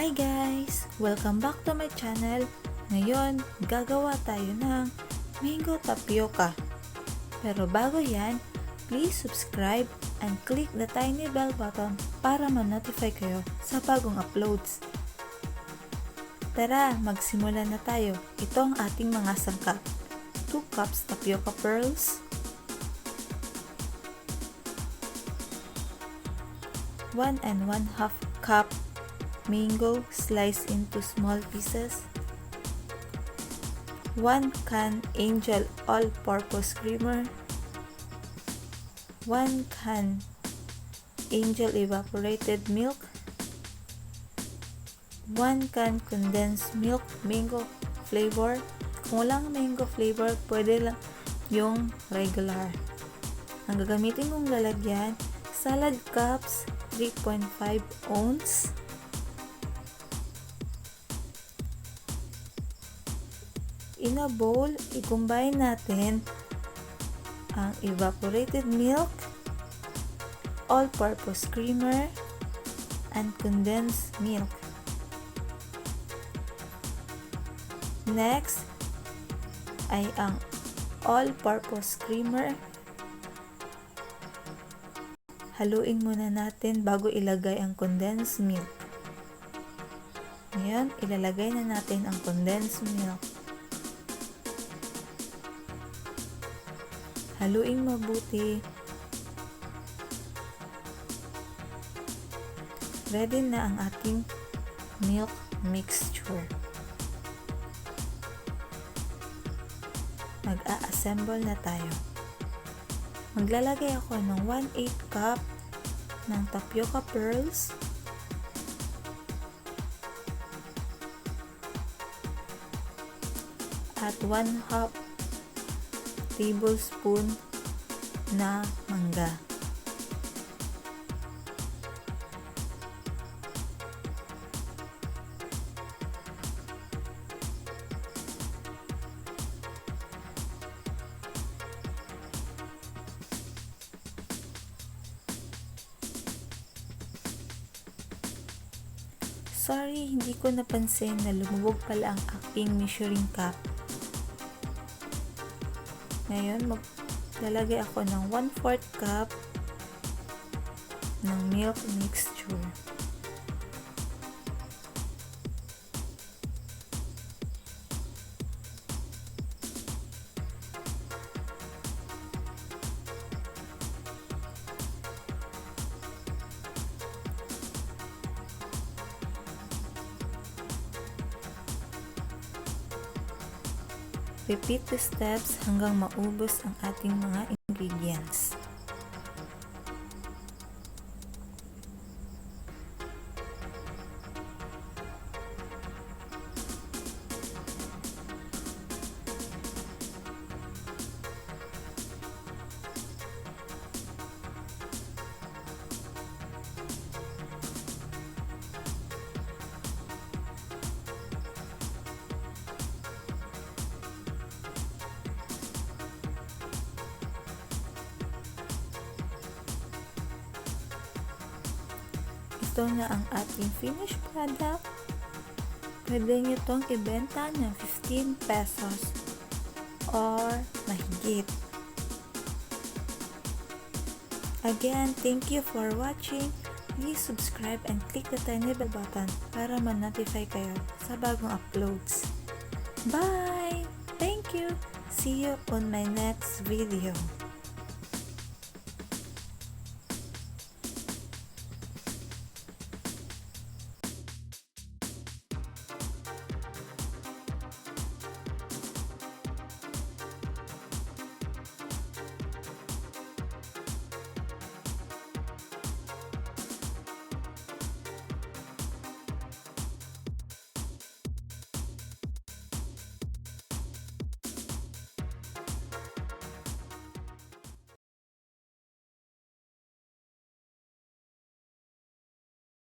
Hi guys! Welcome back to my channel. Ngayon, gagawa tayo ng mango tapioca. Pero bago yan, please subscribe and click the tiny bell button para ma-notify kayo sa bagong uploads. Tara, magsimula na tayo. Ito ang ating mga sangkap. 2 cups tapioca pearls, 1 1/2 cup mango sliced into small pieces, 1 can Angel all-purpose creamer, 1 can Angel evaporated milk, 1 can condensed milk mango flavor. Kung walang mango flavor, pwede lang yung regular. Ang gagamitin kong lalagyan, salad cups 3.5 ounce, in a bowl, i-combine natin ang evaporated milk, all-purpose creamer, and condensed milk. Next ay ang all-purpose creamer. Haluin muna natin bago ilagay ang condensed milk. Ngayon, ilalagay na natin ang condensed milk. Haluin mabuti. Ready na ang ating milk mixture. Mag-a-assemble na tayo. Maglalagay ako ng 1/8 cup ng tapioca pearls, at 1/2 tablespoon na mangga. Sorry, hindi ko napansin na lumubog pala ang aking measuring cup. Ngayon, maglalagay ako ng 1/4 cup ng milk mixture. Repeat the steps hanggang maubos ang ating mga ingredients. Ito na ang ating finished product. Pwede nyo itong ibenta ng 15 pesos or mahigit. Again, thank you for watching. Please subscribe and click the tiny bell button para ma-notify kayo sa bagong uploads. Bye! Thank you! See you on my next video.